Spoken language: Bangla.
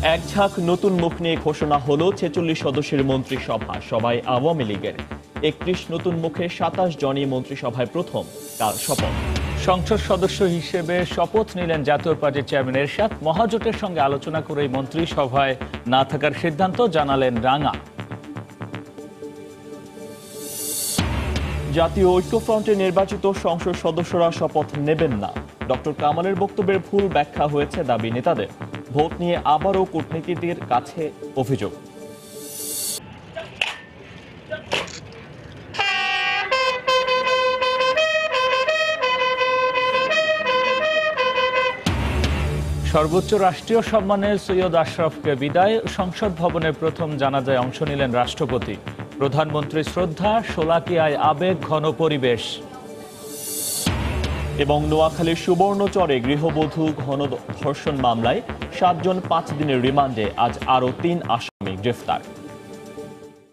এক ঝাঁক নতুন মুখ নিয়ে ঘোষণা হলো ৪৬ সদস্যের মন্ত্রিসভা। সবাই আওয়ামী লীগের। ৩১ নতুন মুখে ২৭ জনই মন্ত্রিসভায় প্রথম কাল শপথ। সংসদ সদস্য হিসেবে শপথ নিলেন জাতীয় পার্টির চেয়ারম্যান এরশাদ। মহাজোটের সঙ্গে আলোচনা করে মন্ত্রিসভায় না থাকার সিদ্ধান্ত জানালেন রাঙা। জাতীয় ঐক্যফ্রন্টের নির্বাচিত সংসদ সদস্যরা শপথ নেবেন না। ডক্টর কামালের বক্তব্যের ভুল ব্যাখ্যা হয়েছে দাবি নেতাদের। ভোট নিয়ে আবারও কূটনীতিকদের কাছে অভিযোগ। সর্বোচ্চ রাষ্ট্রীয় সম্মানে সৈয়দ আশরাফকে বিদায়। সংসদ ভবনের প্রথম জানাজায় অংশ নিলেন রাষ্ট্রপতি। প্রধানমন্ত্রী শ্রদ্ধা, শোলাকিয়ায় আবেগ ঘন পরিবেশ। এবং নোয়াখালীর সুবর্ণচরে গৃহবধূ ধর্ষণ মামলায় 7 জন 5 দিনের রিমান্ডে, আজ আরও 3 আসামি গ্রেফতার।